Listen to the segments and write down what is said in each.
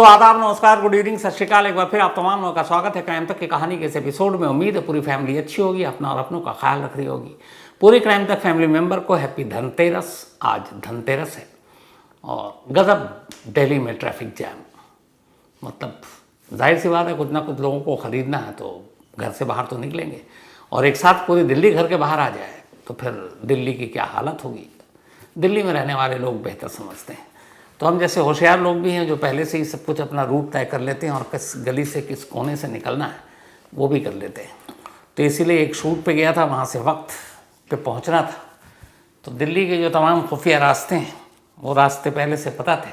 तो आदाब, नमस्कार, गुड इवनिंग, सत श्रीकाल। एक बार फिर आप तमाम लोगों का स्वागत है क्राइम तक की कहानी के इस एपिसोड में। उम्मीद है पूरी फैमिली अच्छी होगी, अपना और अपनों का ख्याल रख रही होगी। पूरी क्राइम तक फैमिली मेंबर को हैप्पी धनतेरस। आज धनतेरस है और गजब दिल्ली में ट्रैफिक जैम। मतलब जाहिर सी बात है, कुछ ना कुछ लोगों को ख़रीदना है तो घर से बाहर तो निकलेंगे, और एक साथ पूरी दिल्ली घर के बाहर आ जाए तो फिर दिल्ली की क्या हालत होगी। दिल्ली में रहने वाले लोग बेहतर समझते हैं। तो हम जैसे होशियार लोग भी हैं जो पहले से ही सब कुछ अपना रूट तय कर लेते हैं और किस गली से किस कोने से निकलना है वो भी कर लेते हैं। तो इसीलिए एक शूट पे गया था, वहाँ से वक्त पे पहुँचना था। तो दिल्ली के जो तमाम खुफिया रास्ते हैं वो रास्ते पहले से पता थे,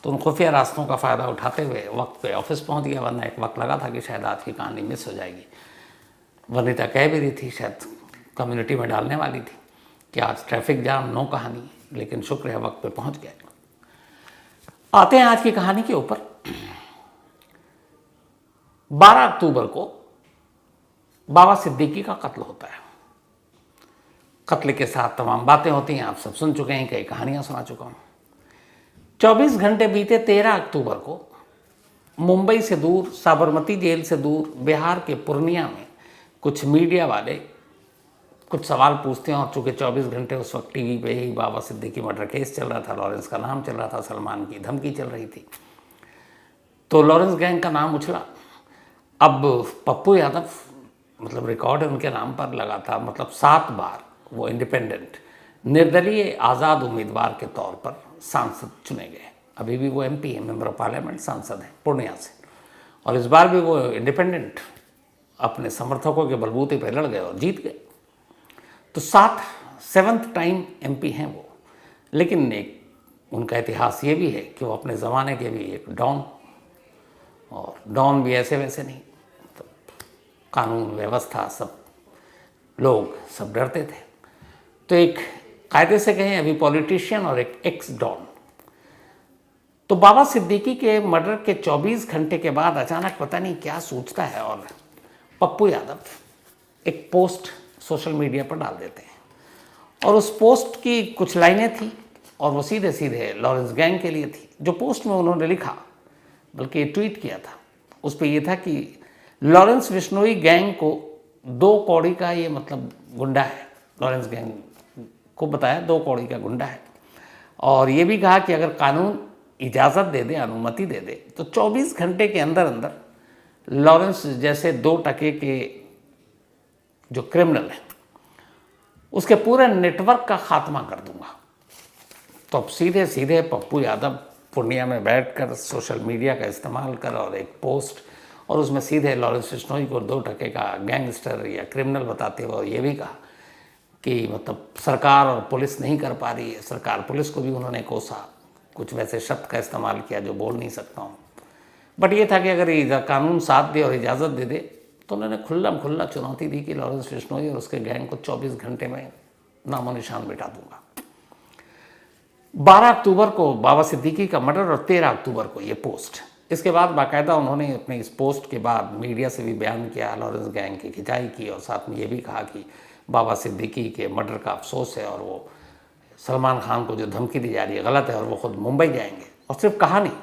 तो उन खुफिया रास्तों का फ़ायदा उठाते हुए वक्त पे ऑफिस पहुँच गया। वरना एक वक्त लगा था कि शायद आज की कहानी मिस हो जाएगी। वनिता कह भी रही थी, शायद कम्युनिटी में डालने वाली थी कि आज ट्रैफिक जाम, नो कहानी, लेकिन शुक्र है वक्त पे पहुँच गए। आते हैं आज की कहानी के ऊपर। 12 अक्टूबर को बाबा सिद्दीकी का कत्ल होता है। कत्ल के साथ तमाम बातें होती हैं, आप सब सुन चुके हैं, कई कहानियां सुना चुका हूं। 24 घंटे बीते 13 अक्टूबर को मुंबई से दूर, साबरमती जेल से दूर, बिहार के पूर्णिया में कुछ मीडिया वाले कुछ सवाल पूछते हैं। और चूँकि 24 घंटे उस वक्त टीवी पे ही बाबा सिद्दीकी मर्डर केस चल रहा था, लॉरेंस का नाम चल रहा था, सलमान की धमकी चल रही थी, तो लॉरेंस गैंग का नाम उछला। अब पप्पू यादव, मतलब रिकॉर्ड है उनके नाम पर लगा था, मतलब 7 बार वो इंडिपेंडेंट निर्दलीय आज़ाद उम्मीदवार के तौर पर सांसद चुने गए। अभी भी वो MP है, मेंबर ऑफ पार्लियामेंट, सांसद हैं पूर्णिया से, और इस बार भी वो इंडिपेंडेंट अपने समर्थकों के बलबूते पर लड़ गए और जीत गए। तो 7th टाइम MP हैं वो। लेकिन एक उनका इतिहास ये भी है कि वो अपने ज़माने के भी एक डॉन, और डॉन भी ऐसे वैसे नहीं, तो कानून व्यवस्था सब लोग सब डरते थे। तो एक कायदे से कहें अभी पॉलिटिशियन और एक एक्स डॉन। तो बाबा सिद्दीकी के मर्डर के 24 घंटे के बाद अचानक पता नहीं क्या सोचता है और पप्पू यादव एक पोस्ट सोशल मीडिया पर डाल देते हैं। और उस पोस्ट की कुछ लाइनें थी और वो सीधे सीधे लॉरेंस गैंग के लिए थी। जो पोस्ट में उन्होंने लिखा, बल्कि ट्वीट किया था, उस पर यह था कि लॉरेंस बिश्नोई गैंग को 2 कौड़ी का ये मतलब गुंडा है। लॉरेंस गैंग को बताया 2 कौड़ी का गुंडा है, और ये भी कहा कि अगर कानून इजाज़त दे दे, अनुमति दे दे, तो 24 घंटे के अंदर अंदर लॉरेंस जैसे 2 टके के जो क्रिमिनल है उसके पूरे नेटवर्क का खात्मा कर दूंगा। तो अब सीधे सीधे पप्पू यादव पूर्णिया में बैठकर सोशल मीडिया का इस्तेमाल कर और एक पोस्ट, और उसमें सीधे लॉरेंस बिश्नोई को 2 टके का गैंगस्टर या क्रिमिनल बताते हुए ये भी कहा कि मतलब सरकार और पुलिस नहीं कर पा रही है। सरकार पुलिस को भी उन्होंने कोसा, कुछ वैसे शब्द का इस्तेमाल किया जो बोल नहीं सकता हूँ, बट ये था कि अगर कानून साथ दे और इजाज़त दे दे तो उन्होंने खुल्ला चुनौती दी कि लॉरेंस बिश्नोई और उसके गैंग को 24 घंटे में नामो निशान मिटा दूंगा। 12 अक्टूबर को बाबा सिद्दीकी का मर्डर और 13 अक्टूबर को ये पोस्ट। इसके बाद बाकायदा उन्होंने अपने इस पोस्ट के बाद मीडिया से भी बयान किया, लॉरेंस गैंग की खिंचाई की, और साथ में ये भी कहा कि बाबा सिद्दीकी के मर्डर का अफसोस है और वो सलमान खान को जो धमकी दी जा रही है गलत है, और वो खुद मुंबई जाएंगे। और सिर्फ कहा नहीं,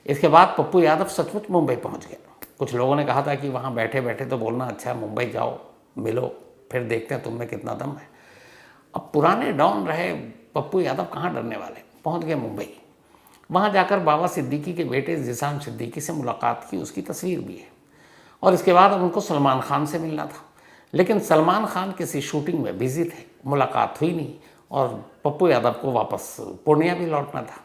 इसके बाद पप्पू यादव सचमुच मुंबई पहुँच गया। कुछ लोगों ने कहा था कि वहाँ बैठे बैठे तो बोलना अच्छा है, मुंबई जाओ, मिलो, फिर देखते हैं तुम में कितना दम है। अब पुराने डॉन रहे पप्पू यादव कहाँ डरने वाले, पहुँच गए मुंबई। वहाँ जाकर बाबा सिद्दीकी के बेटे ज़ीशान सिद्दीकी से मुलाकात की, उसकी तस्वीर भी है। और इसके बाद उनको सलमान खान से मिलना था, लेकिन सलमान खान किसी शूटिंग में बिजी थे, मुलाकात हुई नहीं, और पप्पू यादव को वापस पूर्णिया भी लौटना था।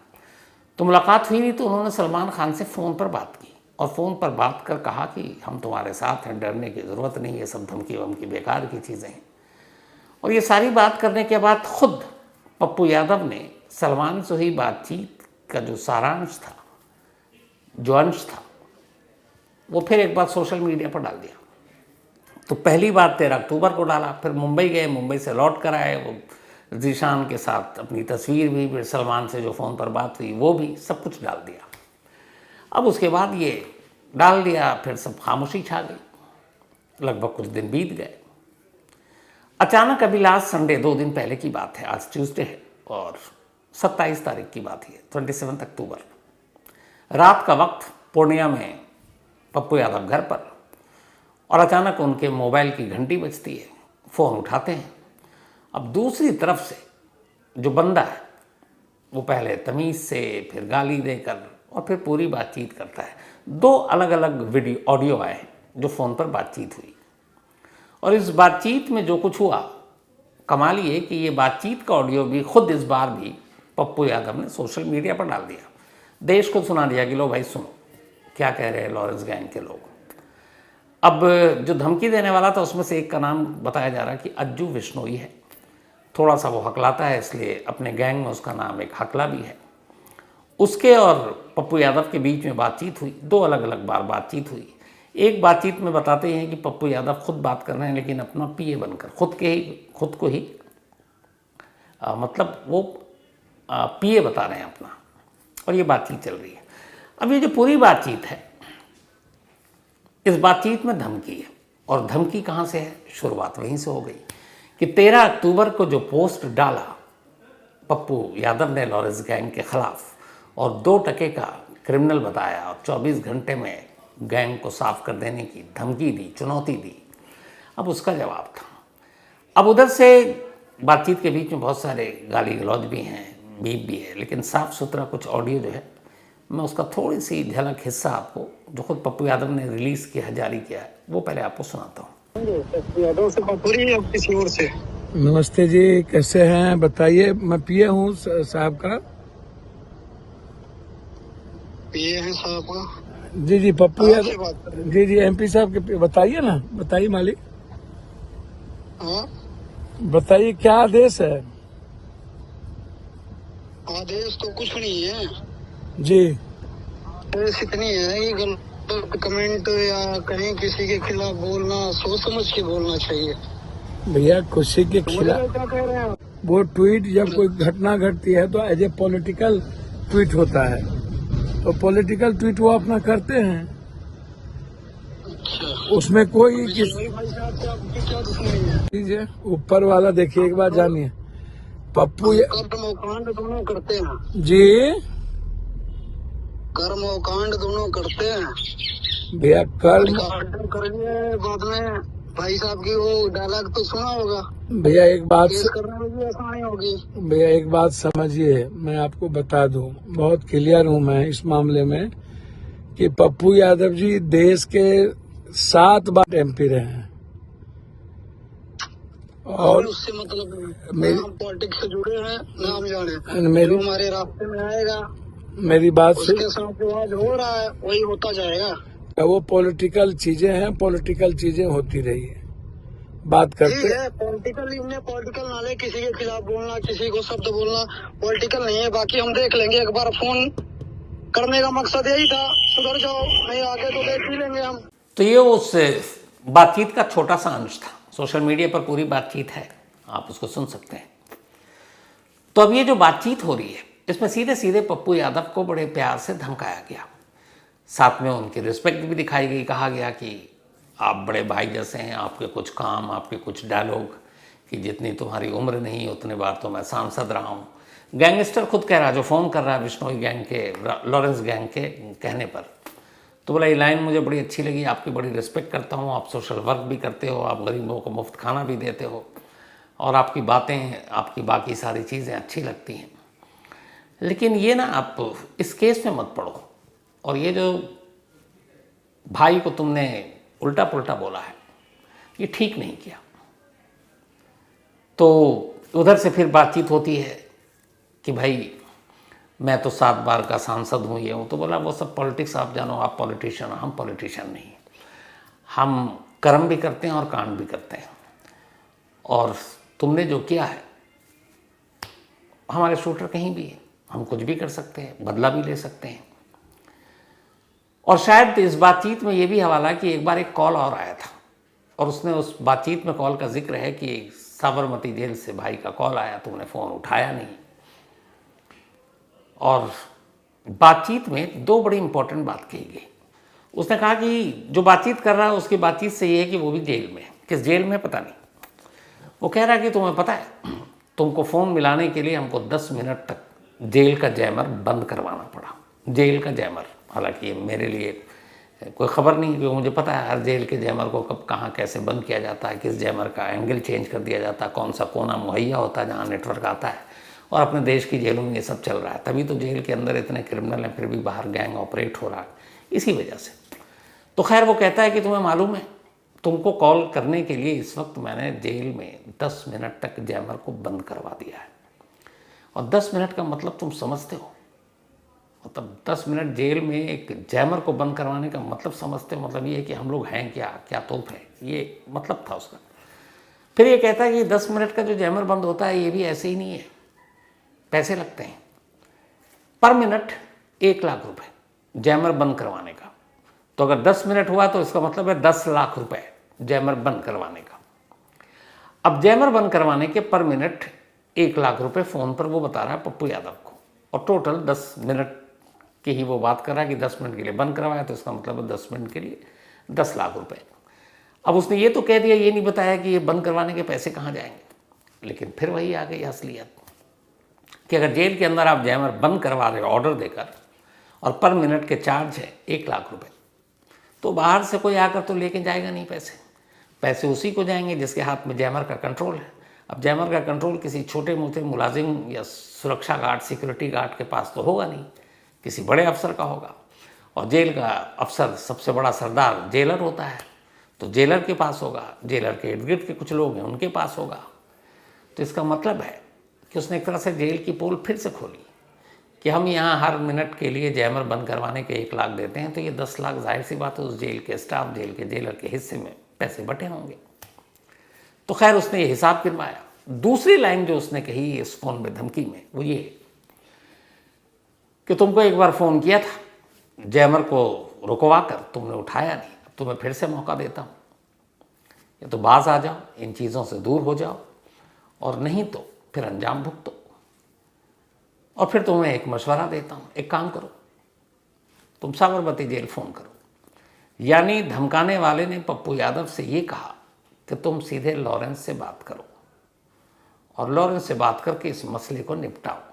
तो मुलाकात हुई नहीं, तो उन्होंने सलमान खान से फ़ोन पर बात की, और फ़ोन पर बात कर कहा कि हम तुम्हारे साथ हैं, डरने की ज़रूरत नहीं है, सब धमकी वमकी बेकार की चीज़ें हैं। और ये सारी बात करने के बाद खुद पप्पू यादव ने सलमान से हुई बातचीत का जो सारांश था, जो अंश था, वो फिर एक बार सोशल मीडिया पर डाल दिया। तो पहली बार 13 अक्टूबर को डाला, फिर मुंबई गए, मुंबई से लौट कर आए, वो ज़ीशान के साथ अपनी तस्वीर भी, फिर सलमान से जो फ़ोन पर बात हुई वो भी, सब कुछ डाल दिया। अब उसके बाद ये डाल दिया, फिर सब खामोशी छा गई। लगभग कुछ दिन बीत गए। अचानक अभी लास्ट संडे 2 दिन पहले की बात है, आज ट्यूसडे है और 27 तारीख की बात है, 27 अक्टूबर रात का वक्त, पूर्णिया में पप्पू यादव घर पर, और अचानक उनके मोबाइल की घंटी बजती है, फ़ोन उठाते हैं। अब दूसरी तरफ से जो बंदा है वो पहले तमीज़ से, फिर गाली देकर और फिर पूरी बातचीत करता है। 2 अलग अलग वीडियो ऑडियो आए हैं जो फ़ोन पर बातचीत हुई, और इस बातचीत में जो कुछ हुआ, कमाल ये कि ये बातचीत का ऑडियो भी खुद इस बार भी पप्पू यादव ने सोशल मीडिया पर डाल दिया, देश को सुना दिया कि लो भाई सुनो क्या कह रहे हैं लॉरेंस गैंग के लोग। अब जो धमकी देने वाला था उसमें से एक का नाम बताया जा रहा है कि अज्जू विश्नोई है। थोड़ा सा वो हकलाता है, इसलिए अपने गैंग में उसका नाम एक हकला भी है। उसके और पप्पू यादव के बीच में बातचीत हुई, 2 अलग अलग बार बातचीत हुई। एक बातचीत में बताते हैं कि पप्पू यादव खुद बात कर रहे हैं, लेकिन अपना पीए बनकर, खुद को ही मतलब वो पीए बता रहे हैं अपना, और ये बातचीत चल रही है। अब ये जो पूरी बातचीत है, इस बातचीत में धमकी है, और धमकी कहाँ से है? शुरुआत वहीं से हो गई कि 13 अक्टूबर को जो पोस्ट डाला पप्पू यादव ने लॉरेंस गैंग के खिलाफ, और 2 टके का क्रिमिनल बताया, और 24 घंटे में गैंग को साफ कर देने की धमकी दी, चुनौती दी। अब उसका जवाब था। अब उधर से बातचीत के बीच में बहुत सारे गाली गलौज भी हैं, बीप भी है, लेकिन साफ सुथरा कुछ ऑडियो जो है, मैं उसका थोड़ी सी झलक हिस्सा आपको, जो खुद पप्पू यादव ने रिलीज़ किया, जारी किया है, वो पहले आपको सुनाता हूँ। यादव से बात हो रही है अब किसी और से? नमस्ते जी, कैसे हैं बताइए। मैं पीए हूँ साहब का। पीए हैं साहब का? जी जी, पप्पू आपसे यादव। बात कर रहे हैं। जी जी, एमपी साहब के। बताइए ना, बताइए मालिक, हाँ, बताइए क्या आदेश है। आदेश तो कुछ नहीं है, जी आदेश इतनी है ये गलत कमेंट या कहीं किसी के खिलाफ बोलना सोच समझ के बोलना चाहिए। भैया, खुशी के समझ खिलाफ रहे क्या कह रहे हैं? वो ट्वीट, जब कोई घटना घटती है तो एज ए पॉलिटिकल ट्वीट होता है, तो पॉलिटिकल ट्वीट वो अपना करते हैं, अच्छा, उसमें कोई किस भाई साहब से आपकी क्या दुश्मनी है? चीज है। ऊपर वाला देखिए, एक बात जानिए, पप्पू कर्म और कांड दोनों करते हैं, जी कर्म और कांड दोनों करते हैं। भैया, कर्म। कांड करेंगे बाद में, भाई साहब की वो डायलॉग तो सुना होगा, भैया एक बात केस करने में भी आसानी होगी। भैया एक बात समझिए, मैं आपको बता दूं, बहुत क्लियर हूं मैं इस मामले में, कि पप्पू यादव जी देश के 7 बार एमपी रहे हैं, और उससे मतलब नहीं, मेरी- ना हम पॉलिटिक्स से जुड़े हैं ना हम जाने, मेरी जो हमारे रास्ते में आएगा मेरी बात उसके साथ जो आज हो रहा है वही होता जाएगा। वो पॉलिटिकल चीजें हैं, पॉलिटिकल चीजें होती रही है, बात ठीक करते। है, पॉलिटिकल इनमें पॉलिटिकल नाले, किसी के खिलाफ बोलना, किसी को शब्द बोलना पॉलिटिकल नहीं है। बाकी हम देख लेंगे, एक बार फोन करने का मकसद यही था, सुधर जाओ, नहीं आगे तो देख ही लेंगे हम। तो ये उस बातचीत का छोटा सा अंश था। सोशल मीडिया पर पूरी बातचीत है, आप उसको सुन सकते हैं। तो अब ये जो बातचीत हो रही है, इसमें सीधे सीधे पप्पू यादव को बड़े प्यार से धमकाया गया, साथ में उनकी रिस्पेक्ट भी दिखाई गई। कहा गया कि आप बड़े भाई जैसे हैं, आपके कुछ काम, आपके कुछ डायलॉग, कि जितनी तुम्हारी उम्र नहीं उतने बार तो मैं सांसद रहा हूँ। गैंगस्टर खुद कह रहा है, जो फ़ोन कर रहा है विश्नोई गैंग के, लॉरेंस गैंग के कहने पर, तो बोला ये लाइन मुझे बड़ी अच्छी लगी, आपकी बड़ी रिस्पेक्ट करता हूँ, आप सोशल वर्क भी करते हो, आप गरीबों को मुफ्त खाना भी देते हो, और आपकी बातें, आपकी बाकी सारी चीज़ें अच्छी लगती हैं, लेकिन ये ना आप इस केस में मत पड़ो, और ये जो भाई को तुमने उल्टा पुल्टा बोला है ये ठीक नहीं किया। तो उधर से फिर बातचीत होती है कि भाई मैं तो 7 बार का सांसद हूँ, ये हूँ। तो बोला वो सब पॉलिटिक्स आप जानो, आप पॉलिटिशियन, हम पॉलिटिशियन नहीं, हम कर्म भी करते हैं और कांड भी करते हैं, और तुमने जो किया है, हमारे शूटर कहीं भी है, हम कुछ भी कर सकते हैं, बदला भी ले सकते हैं। और शायद इस बातचीत में ये भी हवाला कि एक बार एक कॉल और आया था, और उसने उस बातचीत में कॉल का जिक्र है कि साबरमती जेल से भाई का कॉल आया, तुमने फ़ोन उठाया नहीं। और बातचीत में 2 बड़ी इंपॉर्टेंट बात कही गई। उसने कहा कि जो बातचीत कर रहा है उसकी बातचीत से ये है कि वो भी जेल में है। किस जेल में पता नहीं। वो कह रहा है कि तुम्हें पता है, तुमको फ़ोन मिलाने के लिए हमको 10 मिनट तक जेल का जैमर बंद करवाना पड़ा, जेल का जैमर। हालांकि ये मेरे लिए कोई खबर नहीं, क्योंकि मुझे पता है हर जेल के जैमर को कब कहाँ कैसे बंद किया जाता है, किस जैमर का एंगल चेंज कर दिया जाता है, कौन सा कोना मुहैया होता है जहाँ नेटवर्क आता है। और अपने देश की जेलों में ये सब चल रहा है, तभी तो जेल के अंदर इतने क्रिमिनल हैं, फिर भी बाहर गैंग ऑपरेट हो रहा है, इसी वजह से। तो खैर वो कहता है कि तुम्हें मालूम है, तुमको कॉल करने के लिए इस वक्त मैंने जेल में 10 मिनट तक जैमर को बंद करवा दिया है। और 10 मिनट का मतलब तुम समझते हो, मतलब 10 मिनट जेल में एक जैमर को बंद करवाने का मतलब समझते हो? मतलब ये है कि हम लोग हैं क्या तोप है, ये मतलब था उसका। फिर ये कहता है कि 10 मिनट का जो जैमर बंद होता है ये भी ऐसे ही नहीं है, पैसे लगते हैं। पर मिनट 1 लाख रुपए जैमर बंद करवाने का। तो अगर 10 मिनट हुआ तो इसका मतलब है 10 लाख रुपए जैमर बंद करवाने का। अब जैमर बंद करवाने के पर मिनट 1 लाख रुपए फ़ोन पर वो बता रहा है पप्पू यादव को, और टोटल 10 मिनट की ही वो बात कर रहा है कि 10 मिनट के लिए बंद करवाया, तो इसका मतलब है 10 मिनट के लिए 10 लाख रुपए। अब उसने ये तो कह दिया, ये नहीं बताया कि ये बंद करवाने के पैसे कहाँ जाएंगे। लेकिन फिर वही आ गई असलियत कि अगर जेल के अंदर आप जैमर बंद करवा रहे हो ऑर्डर देकर, और पर मिनट के चार्ज है 1 लाख रुपए, तो बाहर से कोई आकर तो लेके जाएगा नहीं पैसे उसी को जाएंगे जिसके हाथ में जैमर का कंट्रोल है। अब जैमर का कंट्रोल किसी छोटे मोटे मुलाजिम या सुरक्षा गार्ड, सिक्योरिटी गार्ड के पास तो होगा नहीं, किसी बड़े अफसर का होगा। और जेल का अफसर, सबसे बड़ा सरदार जेलर होता है, तो जेलर के पास होगा, जेलर के इर्द गिर्द के कुछ लोग हैं उनके पास होगा। तो इसका मतलब है कि उसने एक तरह से जेल की पोल फिर से खोली कि हम यहाँ हर मिनट के लिए जैमर बंद करवाने के 1 लाख देते हैं, तो ये 10 लाख जाहिर सी बात है उस जेल के स्टाफ, जेल के जेलर के हिस्से में पैसे बटे होंगे। तो खैर उसने ये हिसाब गिनवाया। दूसरी लाइन जो उसने कही इस फोन में धमकी में, वो ये कि तुमको एक बार फ़ोन किया था जैमर को रुकवा कर, तुमने उठाया नहीं, अब तुम्हें फिर से मौका देता हूँ, या तो बाज आ जाओ, इन चीज़ों से दूर हो जाओ, और नहीं तो फिर अंजाम भुगतो। और फिर तुम्हें एक मशवरा देता हूँ, एक काम करो, तुम साबरमती जेल फ़ोन करो। यानी धमकाने वाले ने पप्पू यादव से ये कहा कि तुम सीधे लॉरेंस से बात करो और लॉरेंस से बात करके इस मसले को निपटाओ।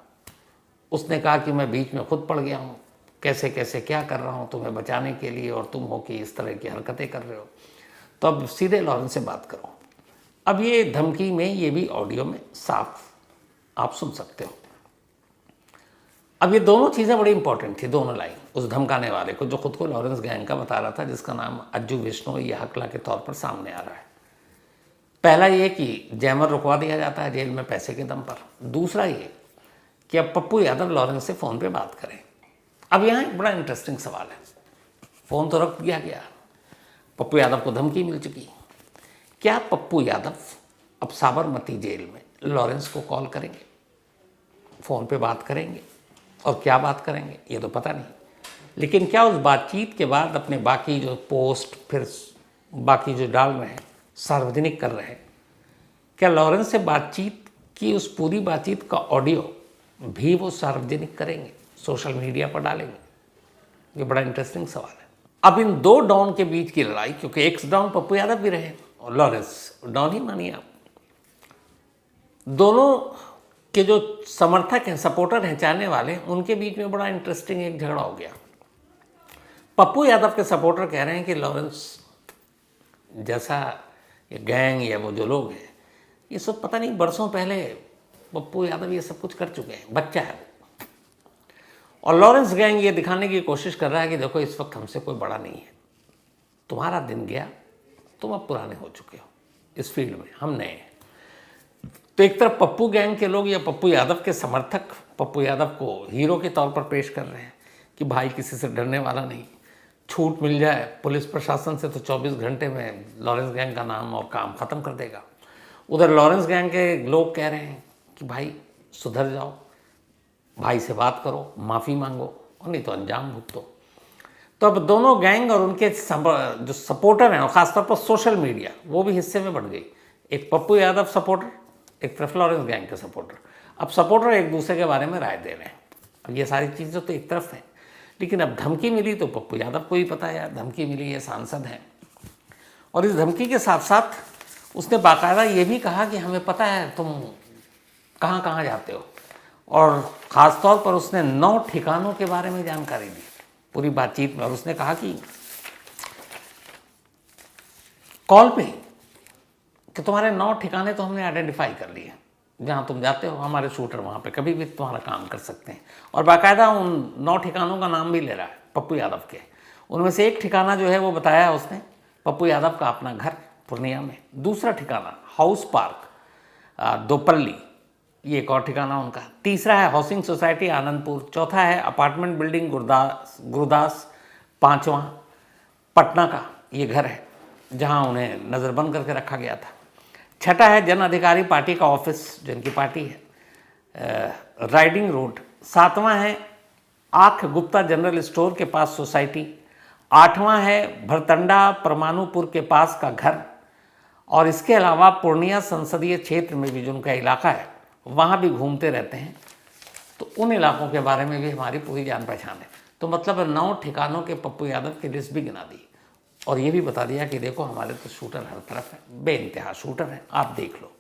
उसने कहा कि मैं बीच में खुद पड़ गया हूँ, कैसे कैसे क्या कर रहा हूँ तुम्हें बचाने के लिए, और तुम हो कि इस तरह की हरकतें कर रहे हो, तो अब सीधे लॉरेंस से बात करो। अब ये धमकी में, ये भी ऑडियो में साफ आप सुन सकते हो। अब ये दोनों चीज़ें बड़ी इंपॉर्टेंट थी, दोनों लाइन उस धमकाने वाले को, जो खुद को लॉरेंस गैंग का बता रहा था, जिसका नाम अज्जू विष्णु या हकला के तौर पर सामने आ रहा है। पहला ये कि जैमर रुकवा दिया जाता है जेल में पैसे के दम पर। दूसरा ये कि अब पप्पू यादव लॉरेंस से फ़ोन पे बात करें। अब यहाँ एक बड़ा इंटरेस्टिंग सवाल है, फ़ोन तो रख दिया गया, पप्पू यादव को धमकी मिल चुकी, क्या पप्पू यादव अब साबरमती जेल में लॉरेंस को कॉल करेंगे, फ़ोन पे बात करेंगे, और क्या बात करेंगे ये तो पता नहीं। लेकिन क्या उस बातचीत के बाद अपने बाकी जो पोस्ट, फिर बाकी जो डाल रहे हैं, सार्वजनिक कर रहे हैं, क्या लॉरेंस से बातचीत की उस पूरी बातचीत का ऑडियो भी वो सार्वजनिक करेंगे, सोशल मीडिया पर डालेंगे? ये बड़ा इंटरेस्टिंग सवाल है। अब इन दो डॉन के बीच की लड़ाई, क्योंकि एक्स डॉन पप्पू यादव भी रहे और लॉरेंस डॉन ही मानिए आप, दोनों के जो समर्थक हैं, सपोर्टर हैं, चाहने वाले, उनके बीच में बड़ा इंटरेस्टिंग एक झगड़ा हो गया। पप्पू यादव के सपोर्टर कह रहे हैं कि लॉरेंस जैसा ये गैंग या वो जो लोग हैं, ये सब पता नहीं बरसों पहले पप्पू यादव ये सब कुछ कर चुके हैं, बच्चा है वो। और लॉरेंस गैंग ये दिखाने की कोशिश कर रहा है कि देखो इस वक्त हमसे कोई बड़ा नहीं है, तुम्हारा दिन गया, तुम अब पुराने हो चुके हो इस फील्ड में, हम नए हैं। तो एक तरफ पप्पू गैंग के लोग या पप्पू यादव के समर्थक पप्पू यादव को हीरो के तौर पर पेश कर रहे हैं कि भाई किसी से डरने वाला नहीं, छूट मिल जाए पुलिस प्रशासन से तो 24 घंटे में लॉरेंस गैंग का नाम और काम ख़त्म कर देगा। उधर लॉरेंस गैंग के लोग कह रहे हैं कि भाई सुधर जाओ, भाई से बात करो, माफ़ी मांगो, और नहीं तो अंजाम भुगतो। तो अब दोनों गैंग और उनके जो सपोर्टर हैं, और ख़ासतौर पर सोशल मीडिया, वो भी हिस्से में बढ़ गई। एक पप्पू यादव सपोर्टर, एक तरफ लॉरेंस गैंग के सपोर्टर। अब सपोर्टर एक दूसरे के बारे में राय दे रहे हैं। अब ये सारी चीज़ें तो एक तरफ हैं, लेकिन अब धमकी मिली तो पप्पू यादव को ही पता है यार, धमकी मिली, ये सांसद हैं। और इस धमकी के साथ साथ उसने बाकायदा ये भी कहा कि हमें पता है तुम कहाँ कहाँ जाते हो, और ख़ास तौर पर उसने 9 ठिकानों के बारे में जानकारी दी। पूरी बातचीत में, और उसने कहा कि कॉल पे कि तुम्हारे 9 ठिकाने तो हमने आइडेंटिफाई कर लिए, जहाँ तुम जाते हो हमारे शूटर वहाँ पे कभी भी तुम्हारा काम कर सकते हैं। और बाकायदा उन 9 ठिकानों का नाम भी ले रहा है पप्पू यादव के। उनमें से एक ठिकाना जो है वो बताया उसने पप्पू यादव का अपना घर पूर्णिया में, दूसरा ठिकाना हाउस पार्क दोपल्ली, ये एक और ठिकाना उनका, तीसरा है हाउसिंग सोसाइटी आनंदपुर, चौथा है अपार्टमेंट बिल्डिंग गुरुदास, पाँचवां पटना का ये घर है जहां उन्हें नज़रबंद करके रखा गया था, छठा है जन अधिकारी पार्टी का ऑफिस जो इनकी पार्टी है राइडिंग रोड, सातवां है आख गुप्ता जनरल स्टोर के पास सोसाइटी, आठवां है भरतंडा परमाणुपुर के पास का घर, और इसके अलावा पूर्णिया संसदीय क्षेत्र में भी जो उनका इलाका है वहाँ भी घूमते रहते हैं। तो उन इलाकों के बारे में भी हमारी पूरी जान पहचान है। तो मतलब 9 ठिकानों के पप्पू यादव की लिस्ट भी गिना दी और ये भी बता दिया कि देखो हमारे तो शूटर हर तरफ है, बेइंतहा शूटर है, आप देख लो।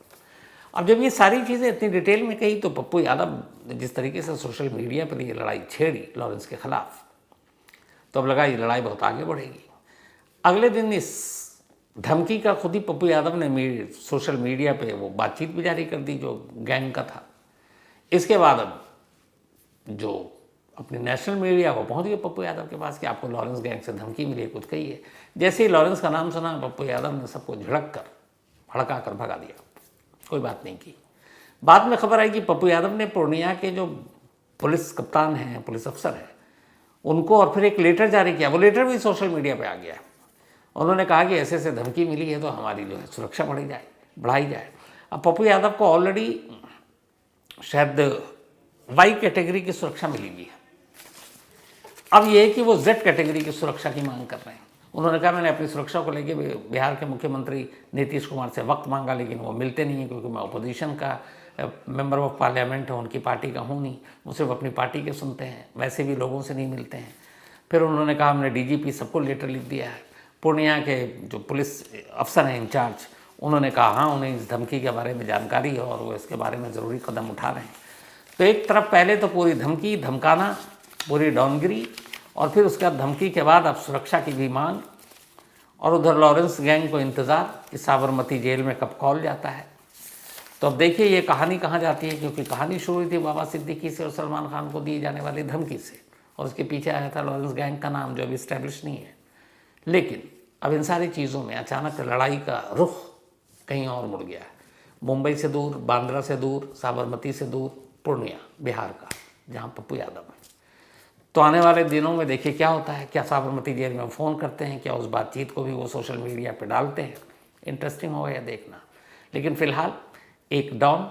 अब जब ये सारी चीज़ें इतनी डिटेल में कही तो पप्पू यादव जिस तरीके से सोशल मीडिया पर ये लड़ाई छेड़ी लॉरेंस के खिलाफ, तो अब लगा ये लड़ाई बहुत आगे बढ़ेगी। अगले दिन इस धमकी का खुद ही पप्पू यादव ने सोशल मीडिया पे वो बातचीत भी जारी कर दी जो गैंग का था। इसके बाद अब जो अपनी नेशनल मीडिया वो पहुंच गए पप्पू यादव के पास कि आपको लॉरेंस गैंग से धमकी मिली है, कुछ कही है। जैसे ही लॉरेंस का नाम सुना पप्पू यादव ने सबको झड़क कर भड़का कर भगा दिया, कोई बात नहीं की। बाद में खबर आई कि पप्पू यादव ने पूर्णिया के जो पुलिस कप्तान हैं, पुलिस अफसर हैं, उनको और फिर एक लेटर जारी किया। वो लेटर भी सोशल मीडिया पे आ गया। उन्होंने कहा कि ऐसे ऐसे धमकी मिली है तो हमारी जो है सुरक्षा बढ़ाई जाए। अब पप्पू यादव को ऑलरेडी शायद वाई कैटेगरी की सुरक्षा मिली हुई है। अब ये है कि वो जेड कैटेगरी की सुरक्षा की मांग कर रहे हैं। उन्होंने कहा मैंने अपनी सुरक्षा को लेकर बिहार के मुख्यमंत्री नीतीश कुमार से वक्त मांगा, लेकिन वो मिलते नहीं हैं क्योंकि मैं अपोजिशन का मेंबर ऑफ पार्लियामेंट हूँ, उनकी पार्टी का हूँ नहीं, वो सिर्फ अपनी पार्टी के सुनते हैं, वैसे भी लोगों से नहीं मिलते हैं। फिर उन्होंने कहा हमने डीजीपी सबको लेटर लिख दिया है। पूर्णिया के जो पुलिस अफसर हैं इंचार्ज, उन्होंने कहा हाँ उन्हें इस धमकी के बारे में जानकारी है और वो इसके बारे में ज़रूरी कदम उठा रहे हैं। तो एक तरफ पहले तो पूरी धमकी धमकाना, पूरी डाउनगिरी, और फिर उसके बाद धमकी के बाद अब सुरक्षा की भी मांग, और उधर लॉरेंस गैंग को इंतज़ार कि साबरमती जेल में कब कॉल जाता है। तो अब देखिए ये कहानी कहाँ जाती है, क्योंकि कहानी शुरू हुई थी बाबा सिद्दीकी से और सलमान खान को दी जाने वाली धमकी से, और उसके पीछे आया था लॉरेंस गैंग का नाम जो अभी इस्टेब्लिश नहीं है। लेकिन अब इन सारी चीज़ों में अचानक लड़ाई का रुख कहीं और मुड़ गया है। मुंबई से दूर, बांद्रा से दूर, साबरमती से दूर, पूर्णिया बिहार का जहाँ पप्पू यादव है। तो आने वाले दिनों में देखिए क्या होता है, क्या साबरमती जेल में फ़ोन करते हैं, क्या उस बातचीत को भी वो सोशल मीडिया पे डालते हैं। इंटरेस्टिंग होगा यह देखना। लेकिन फ़िलहाल एक डॉन